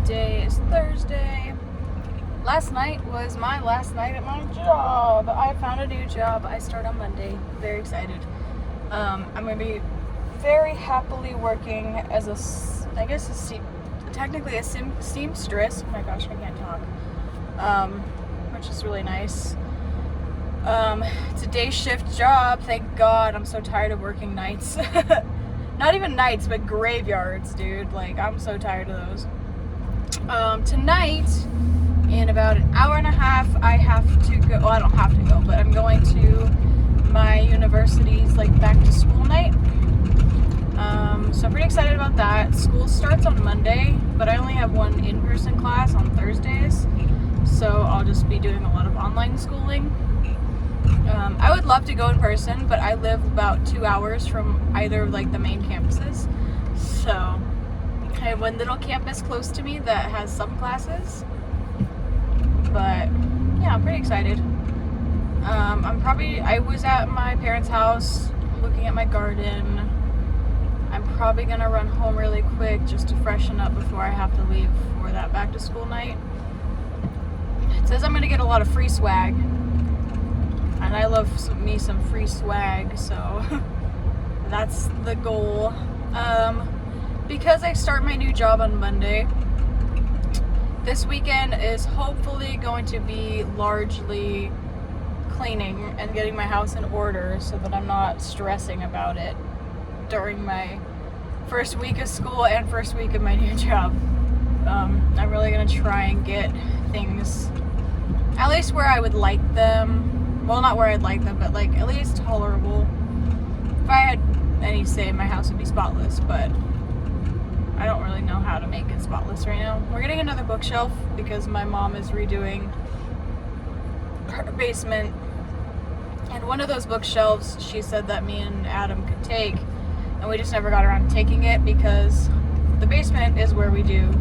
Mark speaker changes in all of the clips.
Speaker 1: Today is Thursday. Last night was my last night at my job. I found a new job. I start on Monday. Very excited. I'm going to be very happily working as technically a seamstress. Oh my gosh, I can't talk. Which is really nice. It's a day shift job. Thank God. I'm so tired of working nights. Not even nights, but graveyards, dude. Like, I'm so tired of those. Tonight, in about an hour and a half, I have to go. Well, I don't have to go, but I'm going to my university's, like, back to school night. So I'm pretty excited about that. School starts on Monday, but I only have one in-person class on Thursdays. So I'll just be doing a lot of online schooling. I would love to go in person, but I live about 2 hours from either of, like, the main campuses. So I have one little campus close to me that has some classes. But yeah, I'm pretty excited. I was at my parents' house looking at my garden. I'm probably gonna run home really quick just to freshen up before I have to leave for that back to school night. It says I'm gonna get a lot of free swag. And I love me some free swag, so that's the goal. Because I start my new job on Monday, this weekend is hopefully going to be largely cleaning and getting my house in order so that I'm not stressing about it during my first week of school and first week of my new job. I'm really going to try and get things at least where I would like them. Well, not where I'd like them, but, like, at least tolerable. If I had any say, my house would be spotless, but I don't really know how to make it spotless right now. We're getting another bookshelf because my mom is redoing her basement. And one of those bookshelves, she said that me and Adam could take, and we just never got around to taking it because the basement is where we do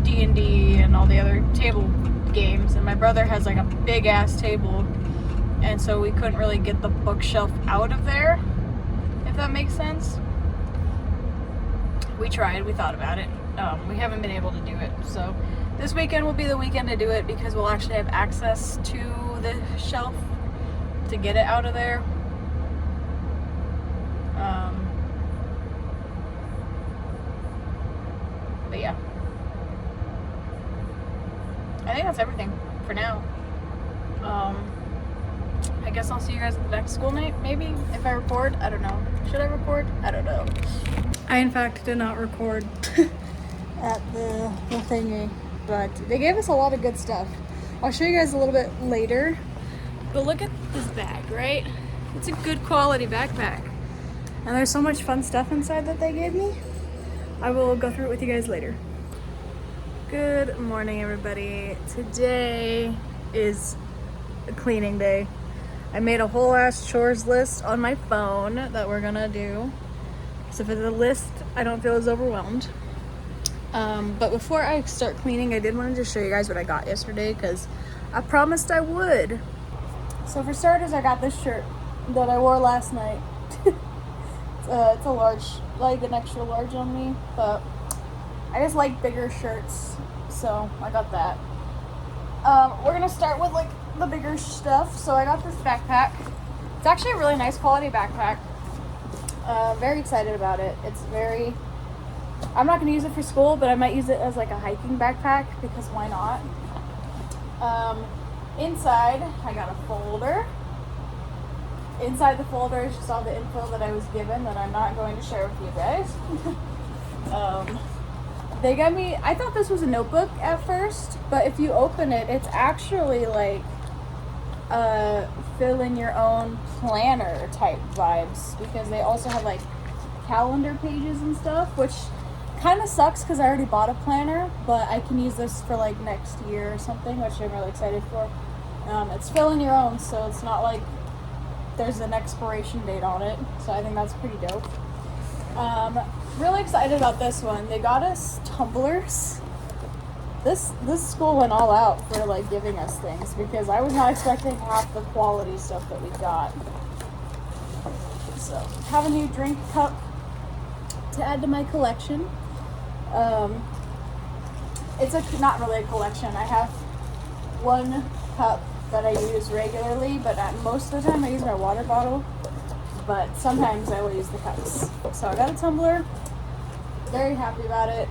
Speaker 1: D&D and all the other table games, and my brother has, like, a big-ass table. And so we couldn't really get the bookshelf out of there, if that makes sense. We tried, we thought about it. We haven't been able to do it. So this weekend will be the weekend to do it because we'll actually have access to the shelf to get it out of there. But yeah. I think that's everything for now. I guess I'll see you guys at the next school night, maybe, if I record. I don't know. Should I record? I don't know. I, in fact, did not record at the thingy, but they gave us a lot of good stuff. I'll show you guys a little bit later. But look at this bag, right? It's a good quality backpack. And there's so much fun stuff inside that they gave me. I will go through it with you guys later. Good morning, everybody. Today is a cleaning day. I made a whole ass chores list on my phone that we're gonna do. So for the list, I don't feel as overwhelmed. But before I start cleaning, I did want to just show you guys what I got yesterday because I promised I would. So for starters, I got this shirt that I wore last night. It's a large, like an extra large on me, but I just like bigger shirts, so I got that. We're gonna start with, like, the bigger stuff. So I got this backpack. It's actually a really nice quality backpack. Very excited about it. I'm not going to use it for school, but I might use it as, like, a hiking backpack because why not? Inside, I got a folder. Inside the folder is just all the info that I was given that I'm not going to share with you guys. They got me, I thought this was a notebook at first, but if you open it, it's actually, like, fill in your own planner type vibes because they also have, like, calendar pages and stuff, which kind of sucks because I already bought a planner, but I can use this for, like, next year or something, which I'm really excited for. It's fill in your own, so it's not like there's an expiration date on it, so I think that's pretty dope. Really excited about this one. They got us tumblers. This school went all out for, like, giving us things because I was not expecting half the quality stuff that we got. So, have a new drink cup to add to my collection. it's not really a collection. I have one cup that I use regularly, but most of the time I use my water bottle, but sometimes I will use the cups. So I got a tumbler, very happy about it,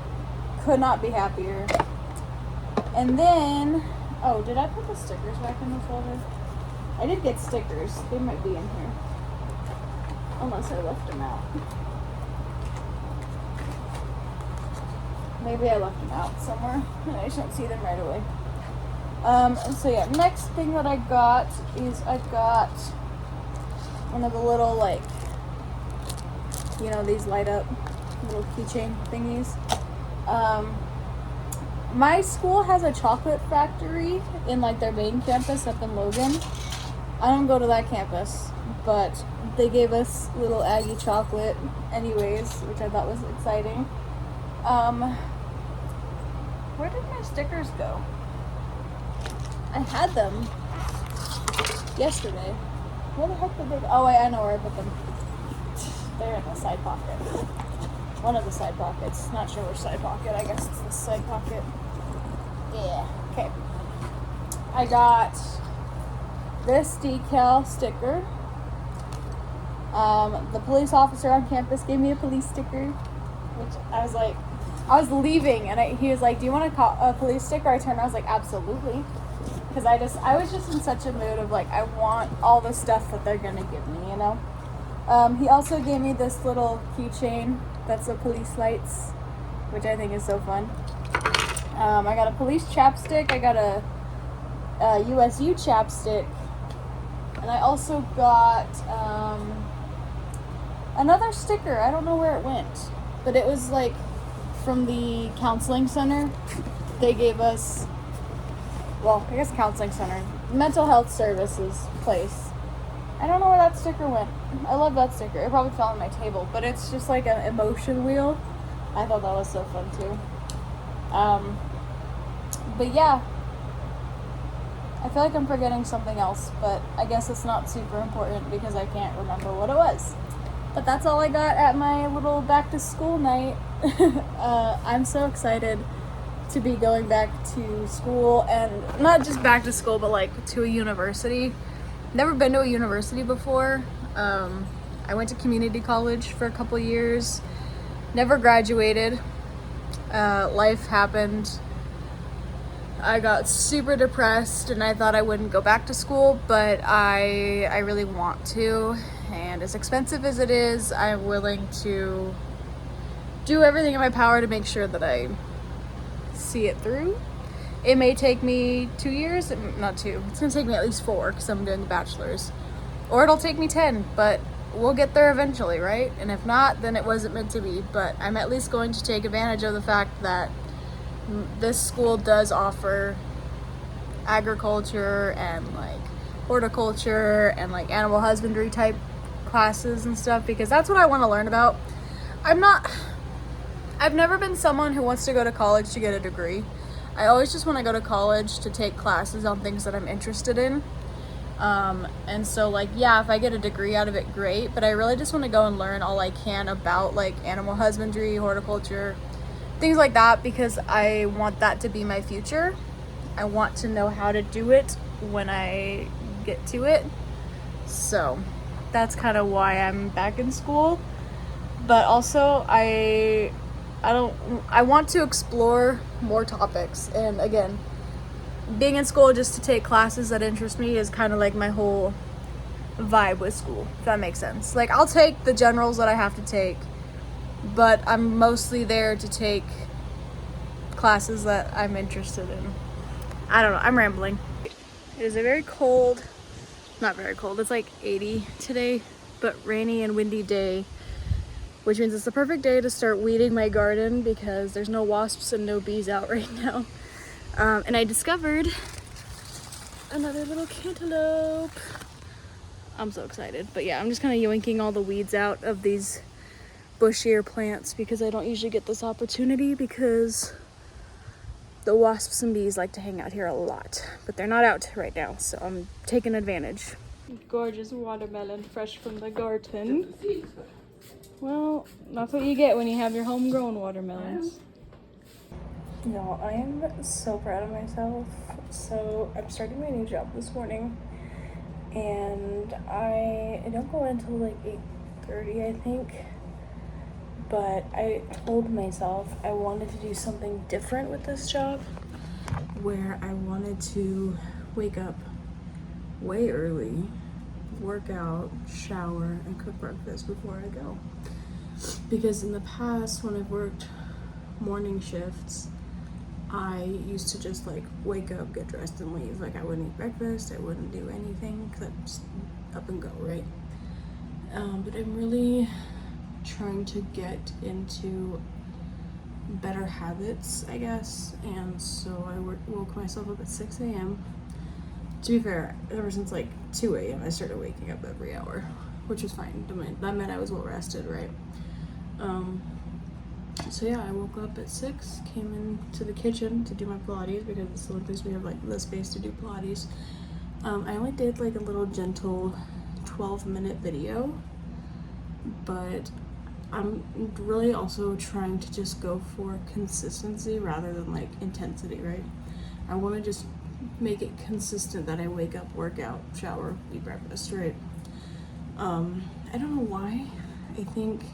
Speaker 1: could not be happier. And then, oh, did I put the stickers back in the folder? I did get stickers, they might be in here, unless I left them out. Maybe I left them out somewhere and I just don't see them right away. So yeah, next thing that I got is I got one of the little, like, you know, these light up little keychain thingies. My school has a chocolate factory in, like, their main campus up in Logan. I don't go to that campus, but they gave us little Aggie chocolate anyways, which I thought was exciting. Where did my stickers go? I had them yesterday. Where the heck did they go? Oh, wait, I know where I put them. They're in the side pocket. One of the side pockets. Not sure which side pocket. I guess it's this side pocket. Yeah. Okay. I got this decal sticker. The police officer on campus gave me a police sticker, which I was like, I was leaving and he was like, do you want a police sticker? I turned, I was like, absolutely. Because I was just in such a mood of, like, I want all the stuff that they're gonna give me, you know? He also gave me this little keychain that's the police lights, which I think is so fun. I got a police chapstick, I got a USU chapstick, and I also got another sticker. I don't know where it went, but it was like from the counseling center. They gave us, well, I guess counseling center, mental health services place. I don't know where that sticker went. I love that sticker. It probably fell on my table, but it's just like an emotion wheel. I thought that was so fun too. But yeah, I feel like I'm forgetting something else, but I guess it's not super important because I can't remember what it was. But that's all I got at my little back to school night. I'm so excited to be going back to school, and not just back to school, but like to a university. Never been to a university before. I went to community college for a couple years, never graduated. Life happened. I got super depressed and I thought I wouldn't go back to school, but I really want to. And as expensive as it is, I'm willing to do everything in my power to make sure that I see it through. It may take me 2 years, not 2, it's gonna take me at least 4 because I'm doing the bachelor's. Or it'll take me 10, but we'll get there eventually, right? And if not, then it wasn't meant to be. But I'm at least going to take advantage of the fact that this school does offer agriculture and like horticulture and like animal husbandry type classes and stuff, because that's what I want to learn about. I've never been someone who wants to go to college to get a degree. I always just want to go to college to take classes on things that I'm interested in. And so like, yeah, if I get a degree out of it, great, but I really just want to go and learn all I can about like animal husbandry, horticulture, things like that, because I want that to be my future. I want to know how to do it when I get to it. So that's kind of why I'm back in school. But also I want to explore more topics. And again, being in school just to take classes that interest me is kind of like my whole vibe with school, if that makes sense. Like, I'll take the generals that I have to take, but I'm mostly there to take classes that I'm interested in. I don't know, I'm rambling. It is a very cold, not very cold, it's like 80 today, but rainy and windy day, which means it's the perfect day to start weeding my garden because there's no wasps and no bees out right now. And I discovered another little cantaloupe. I'm so excited. But yeah, I'm just kind of yoinking all the weeds out of these bushier plants because I don't usually get this opportunity because the wasps and bees like to hang out here a lot. But they're not out right now, so I'm taking advantage. Gorgeous watermelon fresh from the garden. Well, that's what you get when you have your homegrown watermelons. Y'all, I am so proud of myself. So I'm starting my new job this morning, and I don't go in until like 8:30, I think. But I told myself I wanted to do something different with this job, where I wanted to wake up way early, work out, shower, and cook breakfast before I go. Because in the past, when I've worked morning shifts, I used to just like wake up, get dressed, and leave. Like, I wouldn't eat breakfast, I wouldn't do anything except just up and go, right? But I'm really trying to get into better habits, I guess, and so I woke myself up at 6 a.m. To be fair, ever since like 2 a.m. I started waking up every hour, which was fine. That meant I was well rested, right? So yeah, I woke up at 6, came into the kitchen to do my Pilates because it's the only place we have like the space to do Pilates. I only did like a little gentle 12-minute video, but I'm really also trying to just go for consistency rather than like intensity, right? I want to just make it consistent that I wake up, work out, shower, eat breakfast, right? I don't know why. I think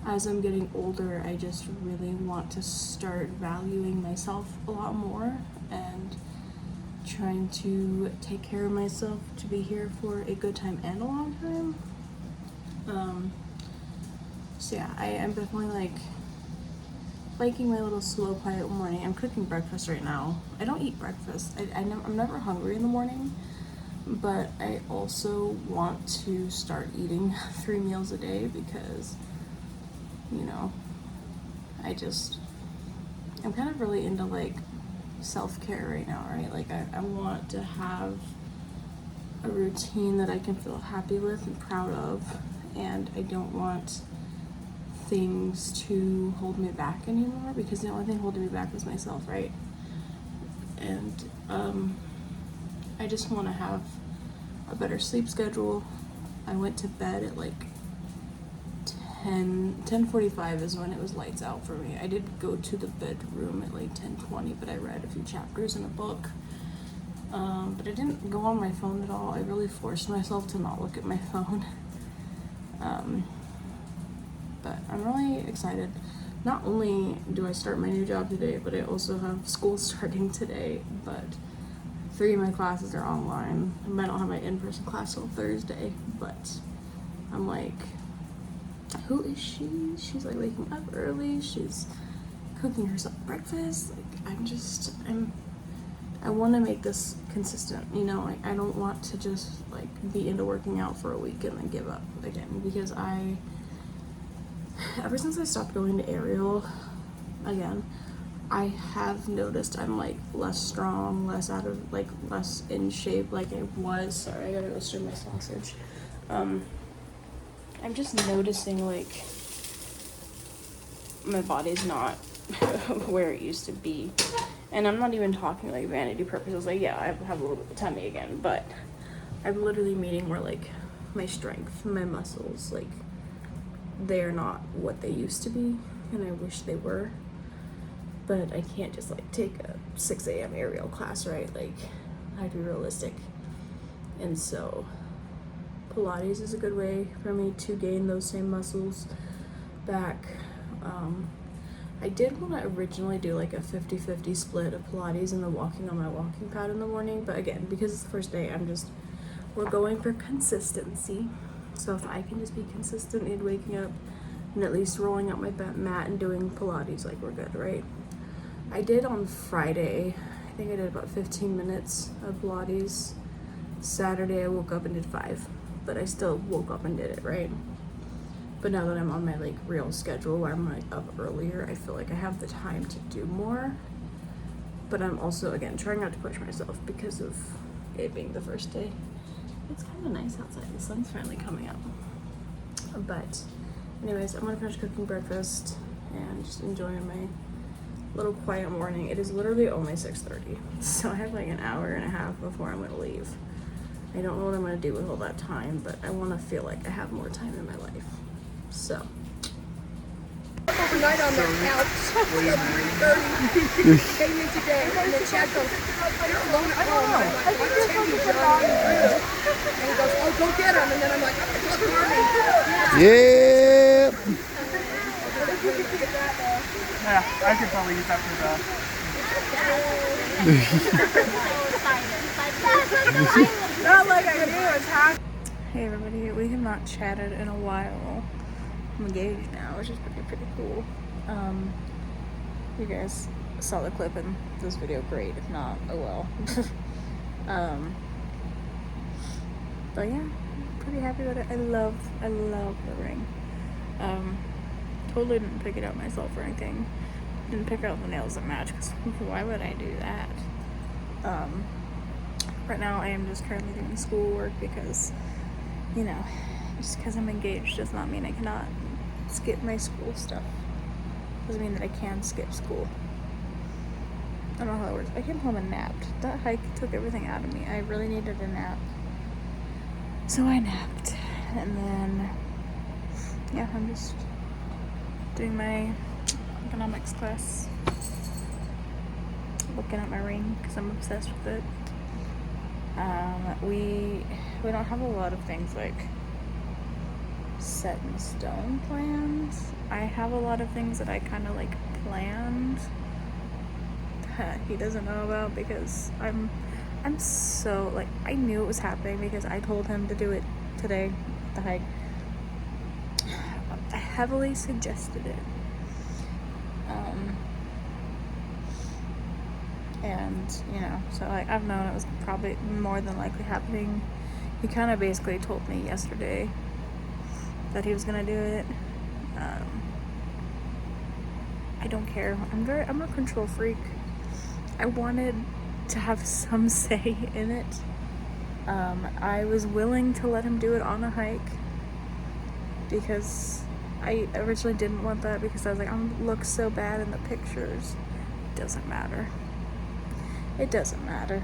Speaker 1: as I'm getting older, I just really want to start valuing myself a lot more and trying to take care of myself to be here for a good time and a long time. So yeah, I am definitely like liking my little slow, quiet morning. I'm cooking breakfast right now. I don't eat breakfast. I'm never hungry in the morning, but I also want to start eating 3 meals a day because, you know, I'm kind of really into like self-care right now, right? Like I want to have a routine that I can feel happy with and proud of, and I don't want things to hold me back anymore because the only thing holding me back is myself, right? And I just want to have a better sleep schedule. I went to bed at like 10:45 is when it was lights out for me. I did go to the bedroom at like 10:20, but I read a few chapters in a book. But I didn't go on my phone at all. I really forced myself to not look at my phone. But I'm really excited. Not only do I start my new job today, but I also have school starting today, but 3 of my classes are online. I might not have my in-person class till Thursday, but I'm like, who is she? She's like waking up early, she's cooking herself breakfast. Like, I want to make this consistent, you know? Like, I don't want to just like be into working out for a week and then give up again, because ever since I stopped going to Aerial again, I have noticed I'm like less strong, less in shape like I was. Sorry, I gotta go stir my sausage. I'm just noticing like my body's not where it used to be. And I'm not even talking like vanity purposes. Like, yeah, I have a little bit of tummy again, but I'm literally meaning where like my strength, my muscles, like they're not what they used to be, and I wish they were. But I can't just like take a 6 a.m. aerial class, right? Like, I have to be realistic. And so Pilates is a good way for me to gain those same muscles back. I did want to originally do like a 50-50 split of Pilates and the walking on my walking pad in the morning, but again, because it's the first day, we're going for consistency. So if I can just be consistent in waking up and at least rolling out my mat and doing Pilates, like, we're good, right? I did on Friday, I think I did about 15 minutes of Pilates. Saturday I woke up and did 5, but I still woke up and did it, right? But now that I'm on my like real schedule where I'm like up earlier, I feel like I have the time to do more. But I'm also, again, trying not to push myself because of it being the first day. It's kind of nice outside. The sun's finally coming up. But anyways, I'm gonna finish cooking breakfast and just enjoying my little quiet morning. It is literally only 6:30, so I have like an hour and a half before I'm gonna leave. I don't know what I'm gonna do with all that time, but I want to feel like I have more time in my life. So
Speaker 2: Overnight on their couch till 3:30. Came in today, and then Chad goes, "You're alone at home." I'm like, "Why don't you take John in the room?" And he goes, "Oh, go get him." And then I'm like, "I'm gonna call Barney."
Speaker 3: Yep.
Speaker 4: Yeah, I could probably use that for the.
Speaker 1: Not like I knew it was happening. Hey everybody, we have not chatted in a while. I'm engaged now, which is pretty cool. You guys saw the clip in this video, great. If not, oh well. But yeah, pretty happy with it. I love the ring. Totally didn't pick it out myself or anything. Didn't pick out the nails that match, because why would I do that? Right now I am just currently doing schoolwork because, you know, just because I'm engaged does not mean I cannot skip my school stuff. Doesn't mean that I can skip school. I don't know how that works. I came home and napped. That hike took everything out of me. I really needed a nap. So I napped. And then, yeah, I'm just doing my economics class. Looking at my ring because I'm obsessed with it. We don't have a lot of things like set in stone plans. I have a lot of things that I kind of like planned that he doesn't know about because I'm so like, I knew it was happening because I told him to do it today at the hike. I heavily suggested it. And, you know, so like I've known it was probably more than likely happening. He kind of basically told me yesterday that he was gonna do it. I don't care. I'm a control freak. I wanted to have some say in it. I was willing to let him do it on a hike because I originally didn't want that because I was like, I'm look so bad in the pictures. It doesn't matter. It doesn't matter.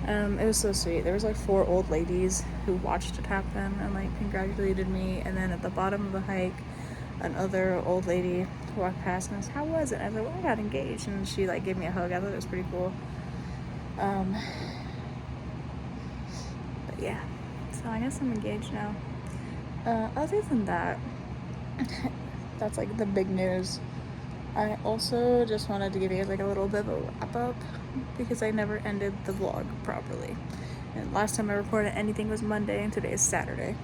Speaker 1: It was so sweet. There was like 4 old ladies who watched it happen and like congratulated me. And then at the bottom of the hike, another old lady walked past and asked, "How was it?" I was like, "Well, I got engaged," and she like gave me a hug. I thought it was pretty cool. But yeah, so I guess I'm engaged now. Other than that, that's like the big news. I also just wanted to give you like a little bit of a wrap up because I never ended the vlog properly. And last time I recorded anything was Monday and today is Saturday.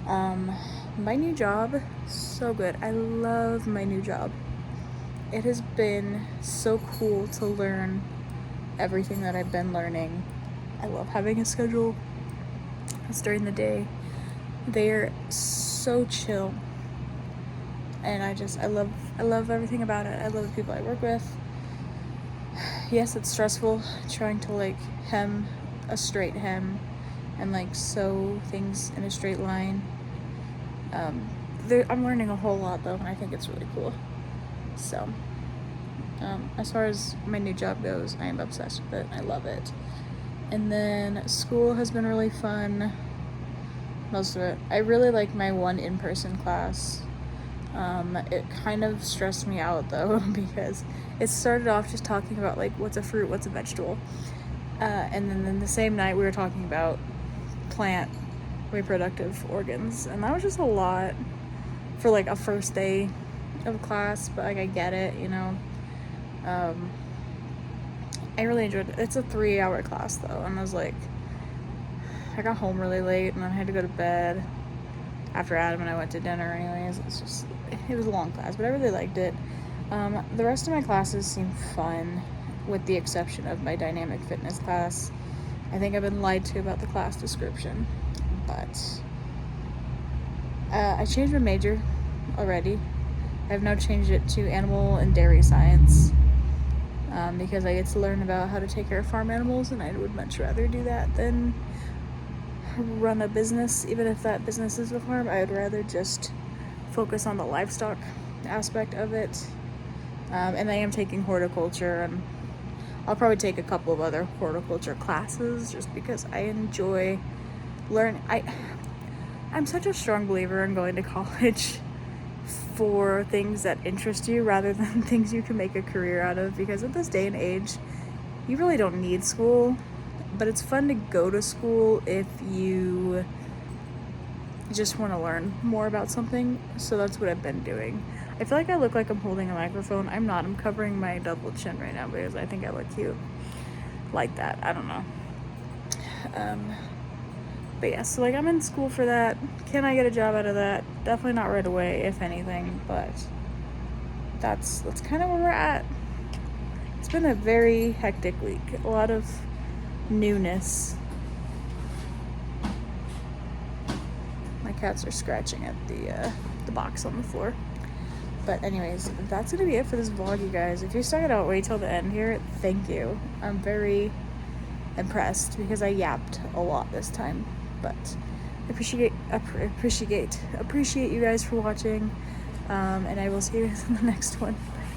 Speaker 1: My new job, so good. I love my new job. It has been so cool to learn everything that I've been learning. I love having a schedule. It's during the day. They're so chill. And I love everything about it. I love the people I work with. Yes, it's stressful trying to like hem a straight hem and like sew things in a straight line. I'm learning a whole lot though, and I think it's really cool. So, as far as my new job goes, I am obsessed with it. I love it. And then school has been really fun. Most of it. I really like my one in-person class. It kind of stressed me out though because it started off just talking about like what's a fruit, what's a vegetable, and then the same night we were talking about plant reproductive organs, and that was just a lot for like a first day of class, but like I get it, you know. I really enjoyed it. It's a 3-hour class though, and I was like, I got home really late and then I had to go to bed after Adam and I went to dinner anyways. It was a long class, but I really liked it. The rest of my classes seem fun with the exception of my dynamic fitness class. I think I've been lied to about the class description, but I changed my major already. I've now changed it to animal and dairy science because I get to learn about how to take care of farm animals, and I would much rather do that than run a business. Even if that business is a farm, I would rather just focus on the livestock aspect of it. And I am taking horticulture, and I'll probably take a couple of other horticulture classes just because I enjoy learning. I'm such a strong believer in going to college for things that interest you rather than things you can make a career out of, because at this day and age, you really don't need school, but it's fun to go to school if you just want to learn more about something. So that's what I've been doing. I feel like I look like I'm holding a microphone. I'm not. I'm covering my double chin right now because I think I look cute like that. I don't know. But yeah, so like I'm in school for that. Can I get a job out of that? Definitely not right away, if anything, but that's kind of where we're at. It's been a very hectic week. A lot of newness. My cats are scratching at the box on the floor. But anyways, that's gonna be it for this vlog, you guys. If you stuck it out way till the end here, thank you. I'm very impressed because I yapped a lot this time. But I appreciate you guys for watching. And I will see you guys in the next one. Bye.